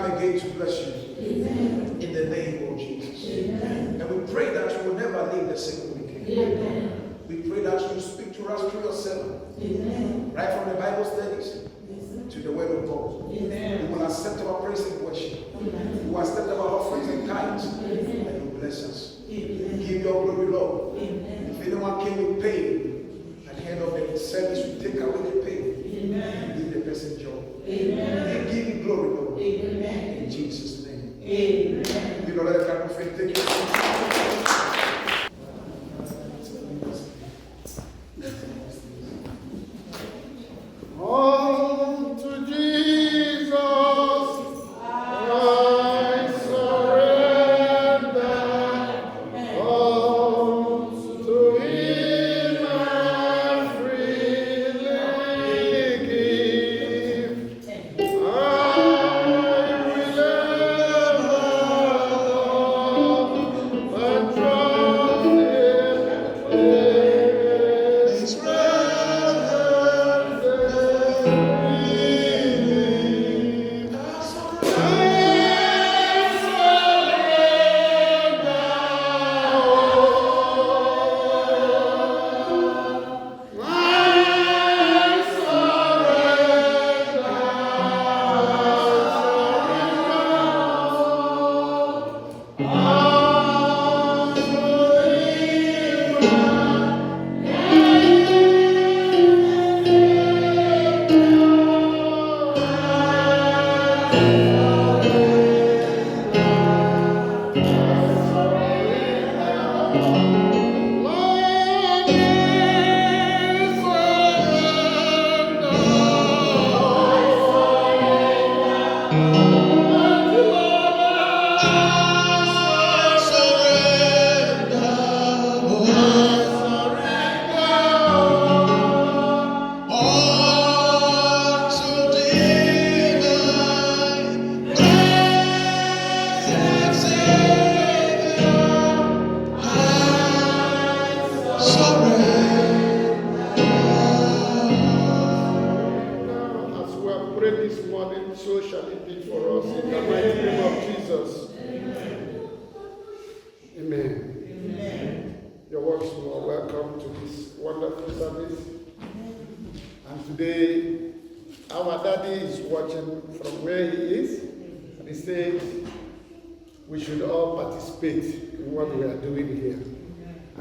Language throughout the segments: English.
come again to bless you. Amen. In the name of Jesus. Amen. And we pray that you will never leave the sick week. Amen. We pray that you speak to us through your sermon. Amen. Right from the Bible studies to the word of God. Amen. We will accept our praise and worship. Amen. We will accept our offerings and tithes. Amen. And you bless us. Amen. Give your glory, Lord. Amen. If anyone came with pain, at the end of the service, we take away the pain. Amen. And give the person joy. Amen. And give you glory, Lord. Amen. In Jesus' name. Amen. You know, let the kind of faith take you. On to Jesus, I surrender. On to Him I freely give. I will ever love and trust in His presence.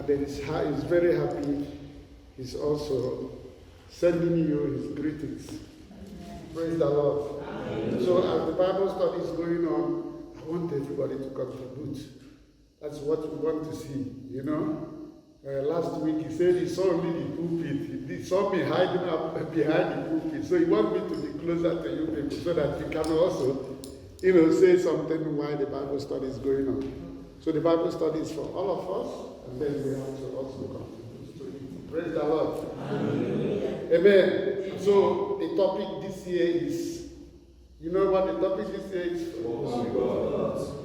He's very happy. He's also sending you his greetings. Praise the Lord. So as the Bible study is going on, I want everybody to contribute. That's what we want to see, you know. Last week he said he saw only the pulpit. He saw me hiding up behind the pulpit. So he wants me to be closer to you people so that you can also, say something while the Bible study is going on. So the Bible study is for all of us. And then we have to also contribute to it. Praise the Lord. Amen. Amen. So the topic this year is, you know what the topic this year is?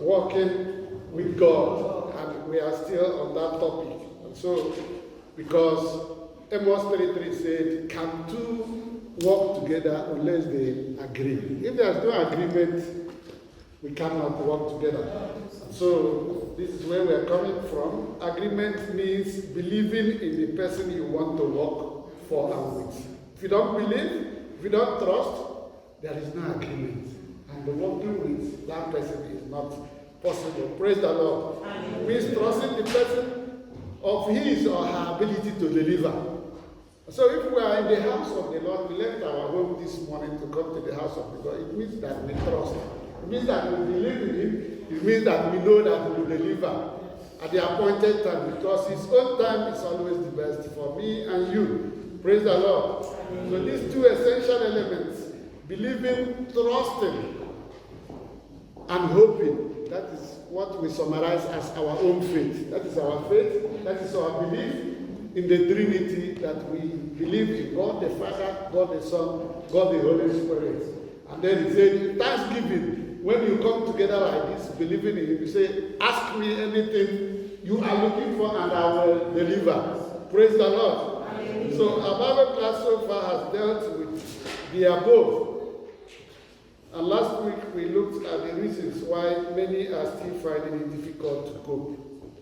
Walking with God. And we are still on that topic. And so, because Amos 33 said, can two walk together unless they agree? If there's no agreement, we cannot work together. So this is where we are coming from. Agreement means believing in the person you want to work for and with. If you don't believe, if you don't trust, there is no agreement. And the working with that person is not possible. Praise the Lord. It means trusting the person of his or her ability to deliver. So if we are in the house of the Lord, we left our home this morning to come to the house of the Lord, it means that we trust. It means that we believe in him. It means that we know that he will deliver at the appointed time, because his own time is always the best for me and you. Praise the Lord. So these two essential elements, believing, trusting, and hoping, that is what we summarize as our own faith. That is our faith. That is our belief in the Trinity, that we believe in God the Father, God the Son, God the Holy Spirit. And then he said, Thanksgiving. When you come together like this, believing in him, you say, ask me anything you are looking for and I will deliver. Praise the Lord. Amen. So our Bible class so far has dealt with the above. And last week we looked at the reasons why many are still finding it difficult to cope.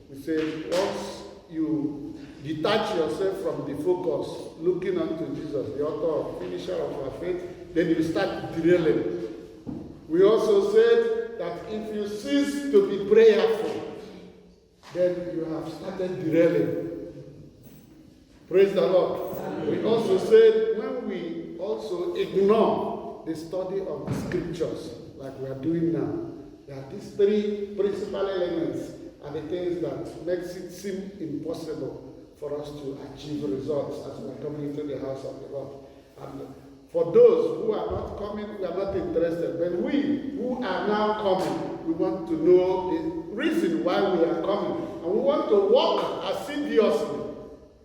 We said once you detach yourself from the focus, looking unto Jesus, the author and finisher of our faith, then you start derailing. We also said that if you cease to be prayerful, then you have started derailing. Praise the Lord. We also said when we also ignore the study of the scriptures, like we are doing now, that these three principal elements are the things that makes it seem impossible for us to achieve results as we are coming into the house of the Lord. And for those who are not coming, we are not interested. But we who are now coming, we want to know the reason why we are coming. And we want to work assiduously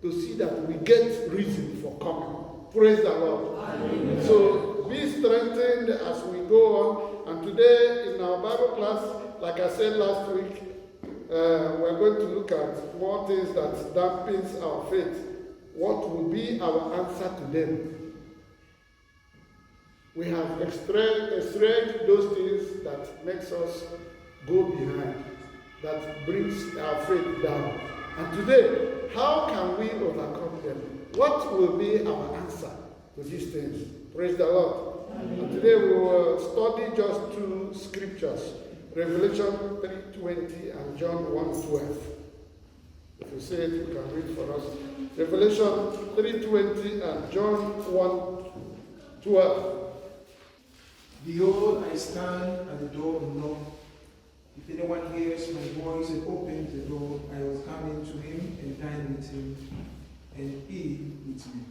to see that we get reason for coming. Praise the Lord. Amen. So be strengthened as we go on. And today in our Bible class, like I said last week, we're going to look at more things that dampens our faith. What will be our answer to them? We have extracted those things that makes us go behind, that brings our faith down. And today, how can we overcome them? What will be our answer to these things? Praise the Lord. Amen. And today we will study just two scriptures, Revelation 3:20 and John 1:12. If you say it, you can read for us. Revelation 3:20 and John 1:12. Behold, I stand at the door and knock. If anyone hears my voice and opens the door, I will come into him and dine with him, and he with me.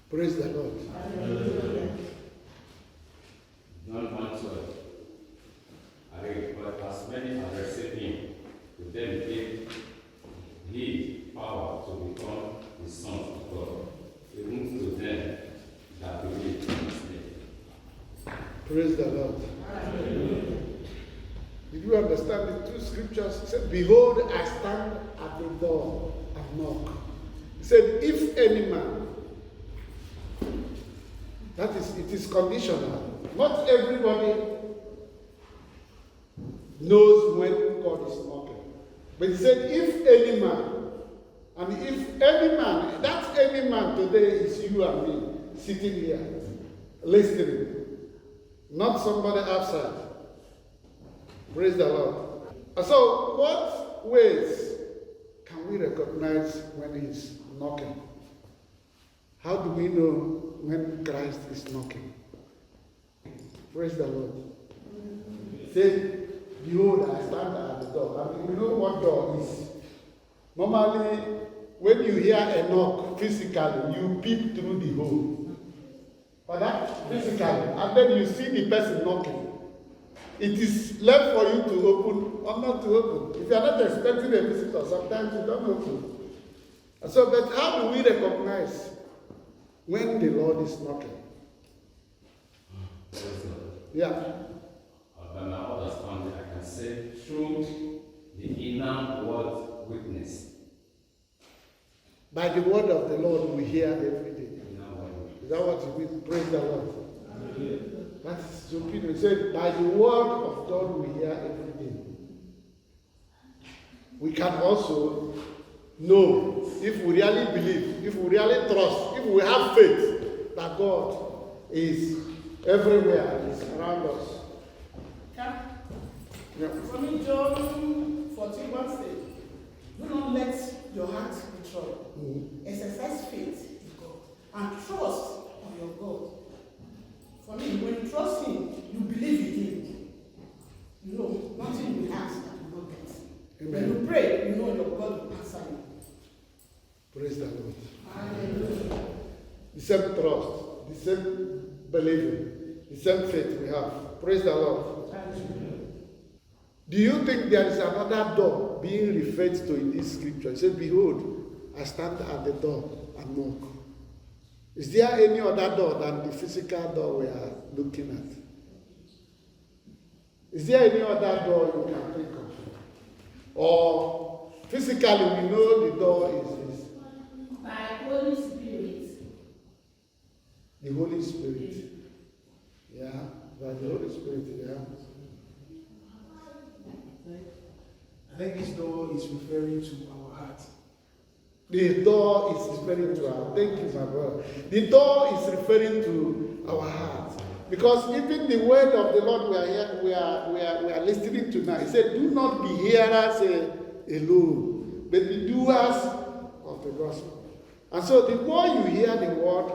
Praise the Lord. Hallelujah. John 1:12. But as many as received him, to them gave he power to become the sons of God, even to them that believe in his name. Praise the Lord. Hallelujah. Did you understand the two scriptures? It said, behold, I stand at the door and knock. It said, if any man, that is, it is conditional. Not everybody knows when God is knocking. But he said, if any man, and if any man, that any man today is you and me, sitting here, listening. Not somebody outside. Praise the Lord. And so, what ways can we recognize when he's knocking? How do we know when Christ is knocking? Praise the Lord. Say, behold, I stand at the door. I mean, you know what door is. Normally, when you hear a knock physically, you peep through the hole. For that, physically, and then you see the person knocking. It is left for you to open or not to open. If you are not expecting a visitor, sometimes you don't open. And so, but how do we recognize when the Lord is knocking? Yeah. By my understanding, I can say through the inner word witness. By the word of the Lord we hear every day. Is that what you mean? Praise the Lord. That is so Peter said, by the word of God we hear every day. We can also know if we really believe, if we really trust, if we have faith that God is everywhere and is around us. Yeah. Yeah. For me, John 14:1 says, do not let your heart be troubled. Mm-hmm. Exercise faith in God and trust on your God. For me, when you trust Him, you believe in Him. You know, nothing you ask that you will not get. Amen. When you pray, you know your God will answer you. Praise the Lord. Hallelujah. The same trust, the same believing, the same faith we have. Praise the Lord. Hallelujah. Do you think there is another door being referred to in this scripture? It says, behold, I stand at the door and knock. Is there any other door than the physical door we are looking at? Is there any other door you can think of? Or physically we know the door is this? By Holy Spirit. The Holy Spirit. Yeah. By the Holy Spirit, yeah. I think this door is referring to our heart. The door is referring to our, thank you, my brother. The door is referring to our heart. Because even the word of the Lord we are listening to now, he said, do not be hearers alone, but be doers of the gospel. And so the more you hear the word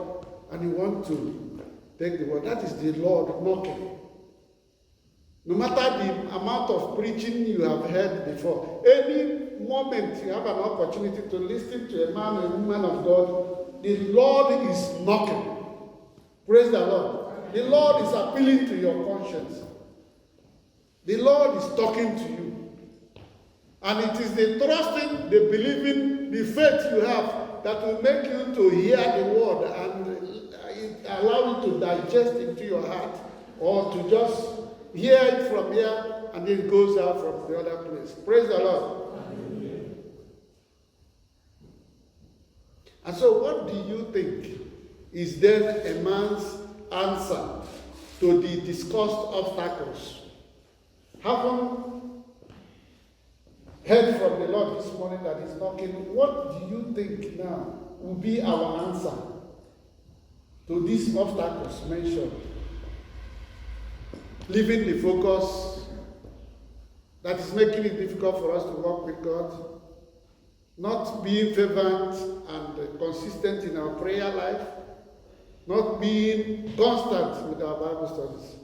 and you want to take the word, that is the Lord knocking. No matter the amount of preaching you have heard before, any moment you have an opportunity to listen to a man or a woman of God, the Lord is knocking. Praise the Lord. The Lord is appealing to your conscience. The Lord is talking to you. And it is the trusting, the believing, the faith you have that will make you to hear the word and allow you to digest into your heart, or to just hear it from here and then it goes out from the other place. Praise the Lord. Amen. And so what do you think is then a man's answer to the discussed obstacles? Having heard from the Lord this morning that He's knocking, what do you think now will be our answer to these obstacles mentioned? Leaving the focus that is making it difficult for us to walk with God, not being fervent and consistent in our prayer life, not being constant with our Bible studies.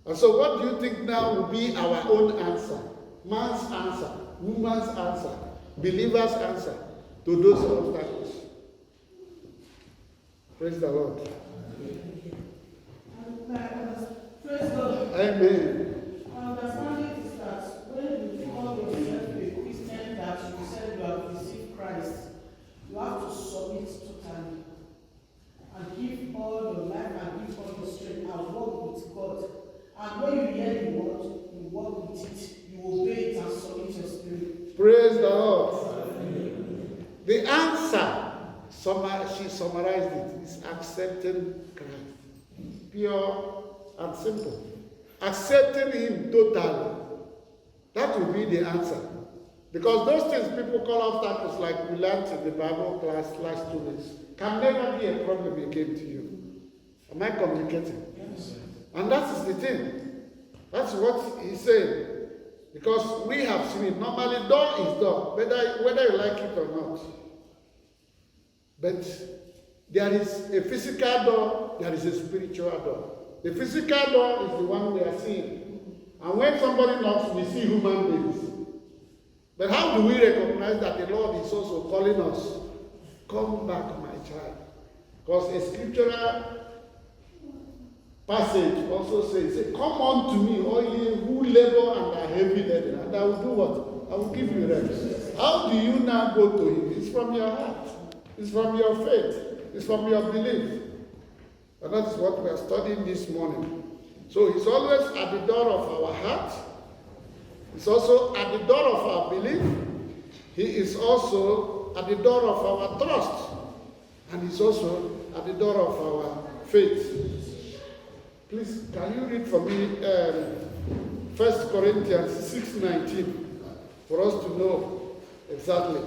And so what do you think now will be our own answer? Man's answer, woman's answer, believer's answer to those obstacles? Praise the Lord. Praise God. Amen. Understanding is that when you call yourself a Christian that you said you have received Christ, you have to submit totally and give all your life and give all your strength and work with God. And when you hear the word, you work with it, you obey it and submit your spirit. Praise the Lord. Amen. The answer, she summarized it, is accepting Christ. Pure and simple. Accepting Him totally. That will be the answer. Because those things people call obstacles, like we learned in the Bible class last 2 weeks, can never be a problem again to you. Am I communicating? Yes. And that is the thing. That's what he's saying. Because we have seen it. Normally, door is door, whether you like it or not. But there is a physical door, there is a spiritual door. The physical door is the one we are seeing. And when somebody knocks, we see human beings. But how do we recognize that the Lord is also calling us? Come back, my child. Because a scriptural passage also says, come unto me, all ye who labor and are heavy laden, and I will do what? I will give you rest. How do you now go to Him? It's from your heart. It's from your faith. It's from your belief. And that is what we are studying this morning. So He's always at the door of our heart. He's also at the door of our belief. He is also at the door of our trust. And He's also at the door of our faith. Please, can you read for me 1 Corinthians 6:19 for us to know exactly?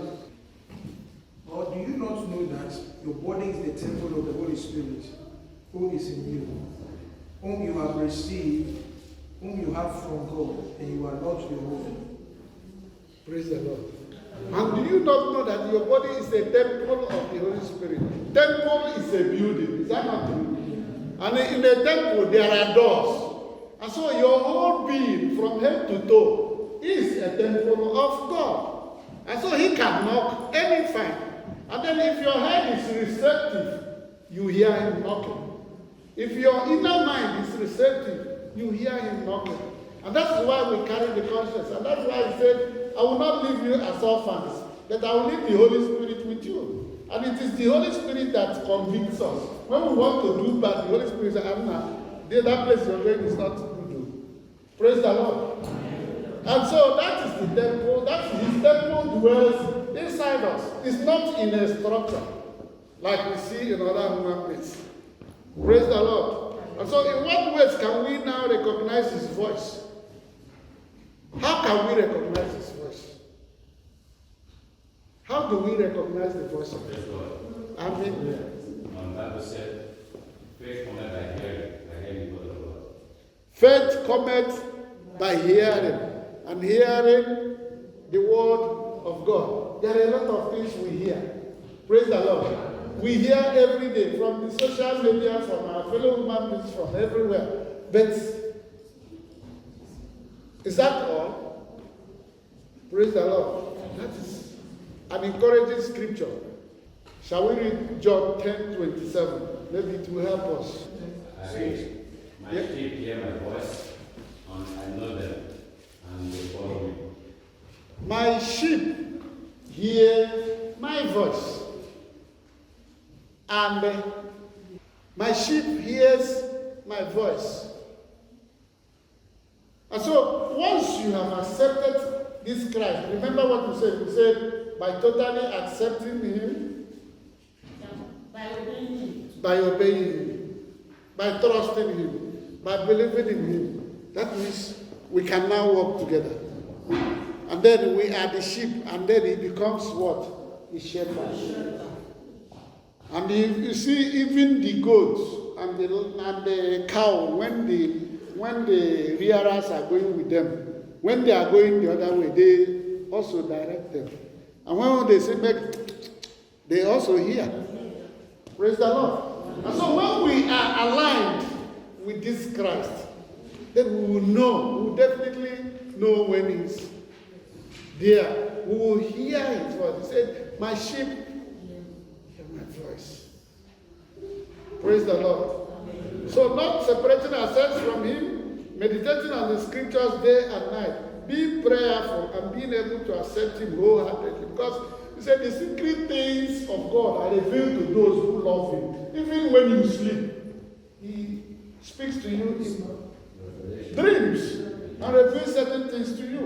Or do you not know that your body is the temple of the Holy Spirit, who is in you, whom you have received, whom you have from God, and you are not your own? Praise the Lord. And do you not know that your body is a temple of the Holy Spirit? Temple is a building. Is that not true? And in a temple there are doors. And so your whole being from head to toe is a temple of God. And so He can knock anytime. And then if your head is receptive, you hear Him knocking. If your inner mind is receptive, you hear Him knocking. And that's why we carry the conscience. And that's why He said, I will not leave you as orphans, but I will leave the Holy Spirit with you. And it is the Holy Spirit that convicts us. When we want to do bad, the Holy Spirit says, that place you're going is not good. Praise the Lord. And so that is the temple. That is His temple dwells inside us. It's not in a structure like we see in other human places. Praise the Lord. And so in what ways can we now recognize his voice? How can we recognize his voice? How do we recognize the voice of God? Amen. Bible said, faith cometh by hearing the word of God. Faith cometh by hearing, and hearing the word of God. There are a lot of things we hear. Praise the Lord. We hear every day from the social media, from our fellow human beings, from everywhere. But is that all? Praise the Lord. That is an encouraging scripture. Shall we read John 10:27? Maybe it will help us. I read, my sheep hear my voice, and I know them, and they follow me. My sheep hear my voice. And my sheep hears my voice. And so, once you have accepted this Christ, remember what we said? We said, by totally accepting him, By obeying him. by obeying him, by trusting him, by believing in him. That means we can now walk together. And then we are the sheep, and then he becomes what? The shepherd. And you see, even the goats and the cow, when the rearers are going with them, when they are going the other way, they also direct them. And when they say back, they also hear. Praise the Lord. And so when we are aligned with this Christ, then we will know, we will definitely know when he's there. We will hear his voice. He said, my sheep hear my voice. Praise the Lord. So not separating ourselves from him, meditating on the scriptures day and night, being prayerful and being able to accept him wholeheartedly. Because he said the secret things of God are revealed to those who love him. Even when you sleep, he speaks to you in dreams and reveals certain things to you.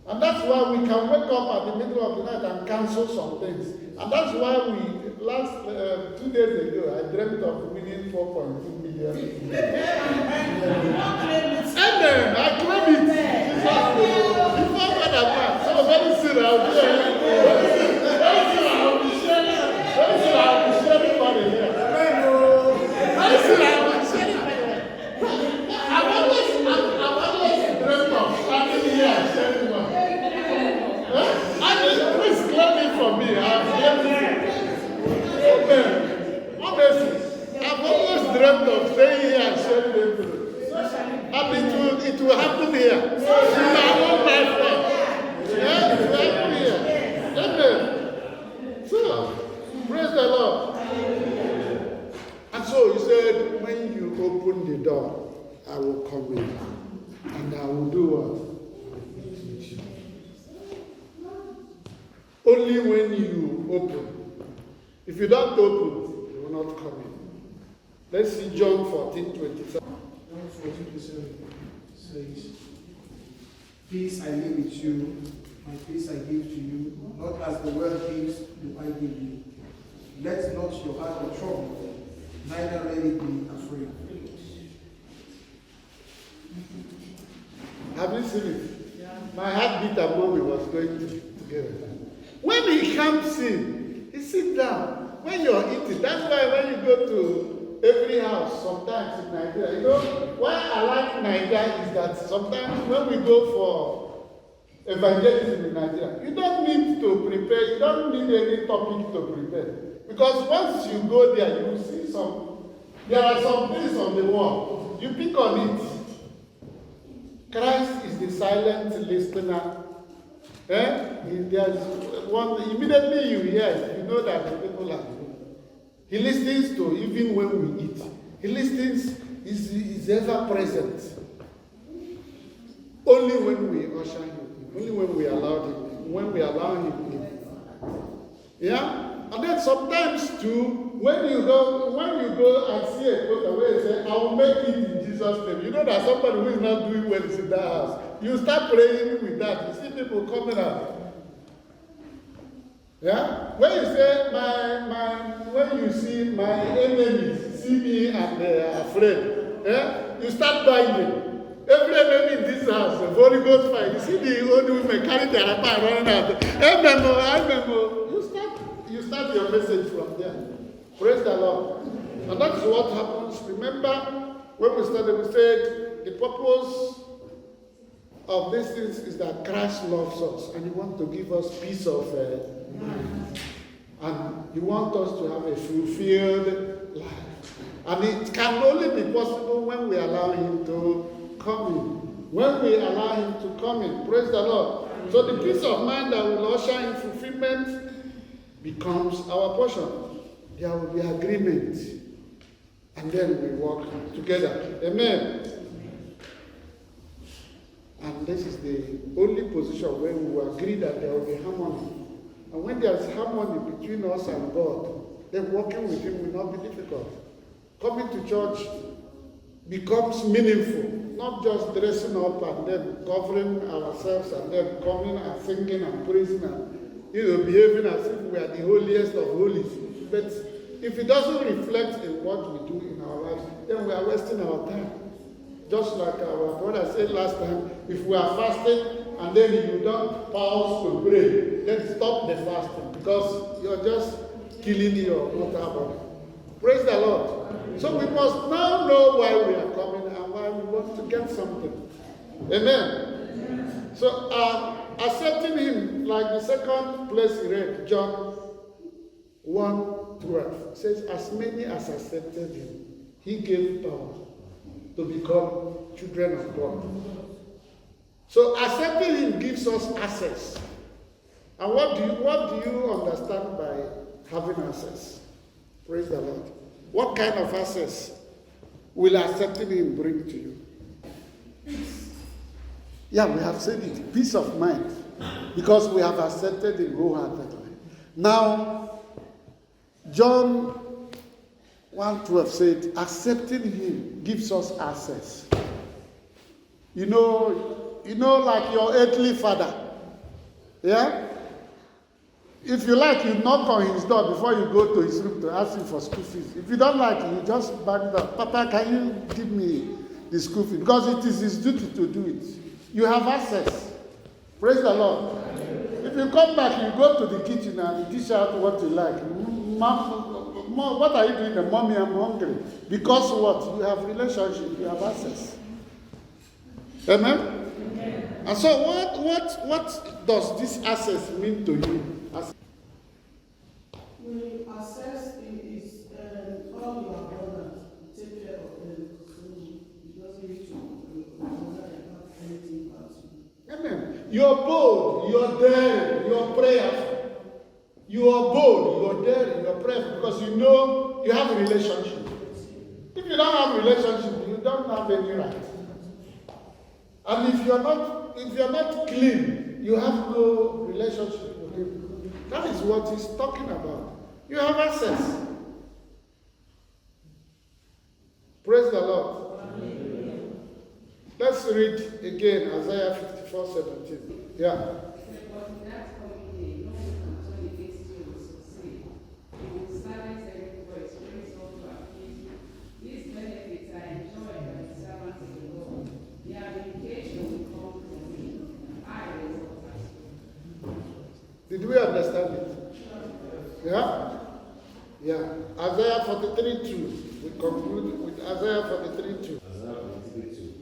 And that's why we can wake up at the middle of the night and cancel some things. And that's why last 2 days ago, I dreamt of winning 4.2 million. Amen. I claim it. Before God and man. So very soon I'll be sharing. Very soon I'll be sharing money here. Very soon I'll be sharing money. I've always dreamt of standing here and sharing money. And please claim it from me. Honestly, I've always dreamt of staying here and sharing it. And it will happen here. In my own lifetime. Yeah, it will happen here. Amen. So, praise the Lord. And so he said, when you open the door, I will come in. And I will do what? Only when you open. If you don't open, you will not come in. Let's see John 14:27. John 14:27 says, peace I leave with you, my peace I give to you, not as the world gives do I give you. Let not your heart be troubled, neither let it be afraid. Have you seen it? Yeah. My heart beat and mommy was going together. When he comes in, he sits down. When you're eating, that's why when you go to every house, sometimes in Nigeria, you know, why I like Nigeria is that sometimes when we go for evangelism in Nigeria, you don't need to prepare, you don't need any topic to prepare. Because once you go there, you will see there are some things on the wall. You pick on it. Christ is the silent listener. There's one, immediately you hear it, you know that the people are good. He listens to even when we eat. He listens, he's ever present. Only when we usher him, only when we allow him in. Yeah? And then sometimes too, when you go and see a poster where you say, I will make it in Jesus' name. You know that somebody who is not doing well is in that house. You start praying with that. You see people coming out. Yeah? When you say when you see my enemies see me and they are afraid, You start binding. Every enemy in this house, the Holy Ghost fire. You see the old women carrying their apart running out. You start your message from there. Praise the Lord. And that is what happens. Remember, when we started, we said the purpose of these things is that Christ loves us and He wants to give us peace of mind. And He wants us to have a fulfilled life. And it can only be possible when we allow Him to come in. When we allow Him to come in. Praise the Lord. So the peace of mind that will usher in fulfillment becomes our portion. There will be agreement. And then we work together. Amen. And this is the only position where we will agree that there will be harmony. And when there is harmony between us and God, then working with Him will not be difficult. Coming to church becomes meaningful. Not just dressing up and then covering ourselves and then coming and singing and praising and behaving as if we are the holiest of holies. But if it doesn't reflect in what we do in our lives, then we are wasting our time. Just like our brother said last time, if we are fasting and then you don't pause to pray, then stop the fasting because you're just killing your water body. Praise the Lord. So we must now know why we are coming and why we want to get something. Amen. So accepting Him, like the second place he read, John 1:12, says, as many as accepted Him, He gave power to become children of God. So accepting Him gives us access. And what do you understand by having access? Praise the Lord. What kind of access will accepting Him bring to you? Peace. Yeah, we have said it. Peace of mind. Because we have accepted Him wholeheartedly. Now, John 1:12 said, accepting Him gives us access. You know, like your earthly father. Yeah? If you like, you knock on his door before you go to his room to ask him for school fees. If you don't like it, you just back it up. Papa, can you give me the school fee? Because it is his duty to do it. You have access. Praise the Lord. If you come back, you go to the kitchen and dish out what you like. Mom, what are you doing? Mommy, I'm hungry. Because what? You have relationship. You have access. Amen? Amen. And so what does this access mean to you? We assess is all your brothers, take care of them, so it doesn't need to bother about anything about you. Amen. You're bold, you're daring, you're prayerful. You are bold, you're daring, you're prayerful because you know you have a relationship. If you don't have a relationship, you don't have any right. And if you're not clean, you have no relationship with Him. That is what He's talking about. You have access. Praise the Lord. Amen. Let's read again Isaiah 54:17. Yeah. Did we understand it? Yeah? Yeah. Isaiah 43:2. We conclude with Isaiah 43:2. Isaiah 43:2.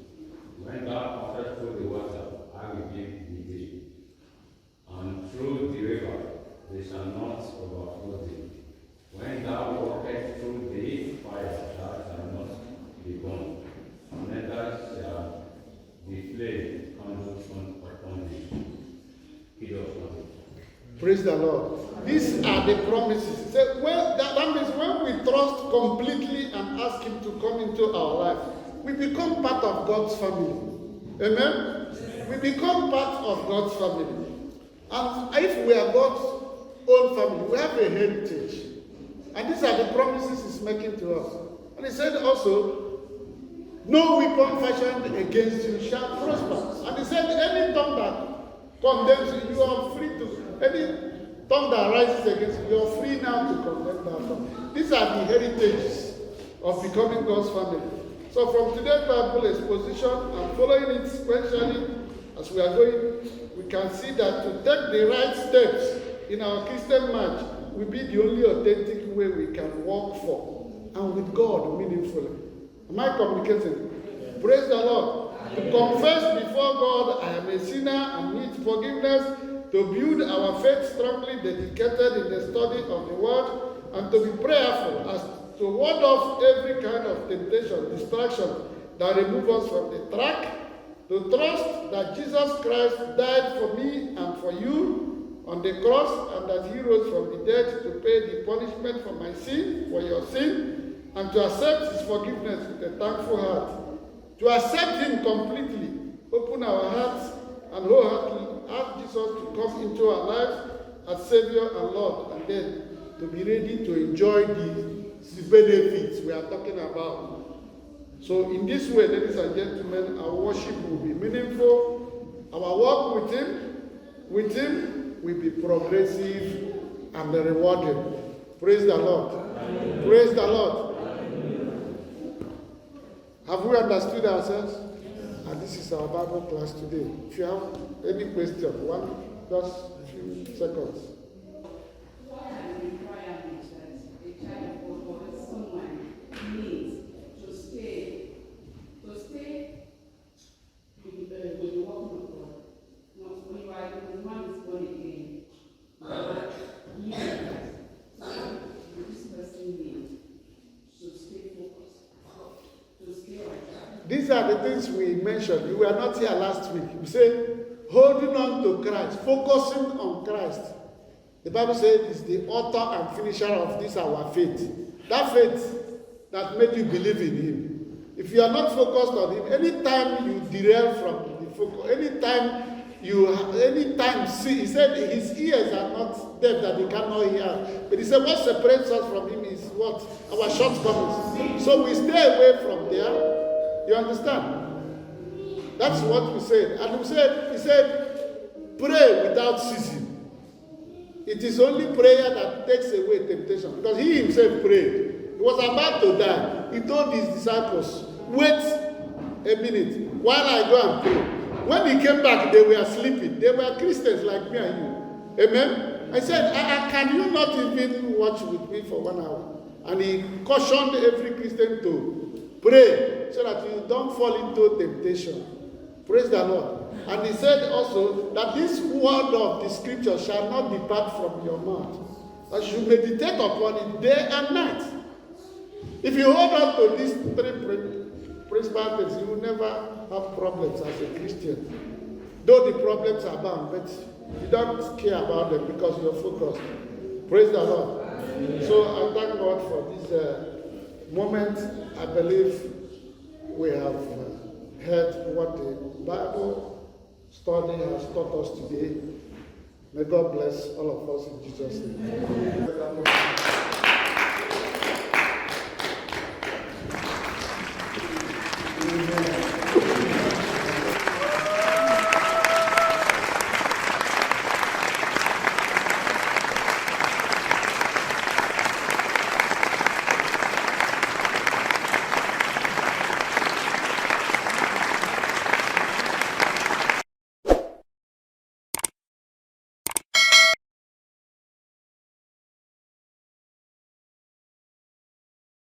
When thou passest through the water, I will give thee, and through the river, they shall not overflow thee. When thou walkest through the fire, thou shalt not be burned, neither shall the flame kindle upon thee. Praise the Lord. These are the promises. So that means when we trust completely and ask Him to come into our life, we become part of God's family. Amen? We become part of God's family. And if we are God's own family, we have a heritage. And these are the promises He's making to us. And He said also, no weapon fashioned against you shall prosper. And He said, any tongue that condemns you, you are free to. Any tongue that rises against you, you are free now to condemn that tongue. These are the heritages of becoming God's family. So from today's Bible exposition and following it sequentially as we are going, we can see that to take the right steps in our Christian march will be the only authentic way we can walk for and with God meaningfully. Am I communicating? Yeah. Praise the Lord. To confess before God I am a sinner and need forgiveness, to build our faith strongly dedicated in the study of the Word, and to be prayerful as to ward off every kind of temptation, distraction that remove us from the track, to trust that Jesus Christ died for me and for you on the cross, and that he rose from the dead to pay the punishment for my sin, for your sin, and to accept his forgiveness with a thankful heart. To accept him completely, open our hearts and wholeheartedly ask Jesus to come into our lives as Savior and Lord, and then to be ready to enjoy the benefits we are talking about. So in this way, ladies and gentlemen, our worship will be meaningful. Our work with him will be progressive and rewarding. Praise the Lord. Amen. Praise the Lord. Have we understood ourselves? And this is our Bible class today. If you have any question, just a few seconds. What are the requirements that a child or someone needs to stay with the working of God? Not when you are the one is born again, you are so this person needs to stay focused, to stay on track. These are the things we mentioned. You were not here last week. We said, holding on to Christ, focusing on Christ. The Bible says it's the author and finisher of this our faith. That faith that made you believe in him. If you are not focused on him, anytime you derail from the focus, anytime see, he said his ears are not deaf that he cannot hear. But he said what separates us from him is what? Our shortcomings. So we stay away from there. You understand? That's what we said. And he said, pray without ceasing. It is only prayer that takes away temptation. Because he himself prayed. He was about to die. He told his disciples, wait a minute while I go and pray. When he came back, they were sleeping. They were Christians like me and you. Amen? I said, can you not even watch with me for 1 hour? And he cautioned every Christian to pray so that you don't fall into temptation. Praise the Lord. And he said also that this word of the scripture shall not depart from your mouth. That you meditate upon it day and night. If you hold on to these three principal things, you will never have problems as a Christian. Though the problems abound, but you don't care about them because you're focused. Praise the Lord. So I thank God for this moment. I believe we have heard what the Bible study has taught us today. May God bless all of us in Jesus' name.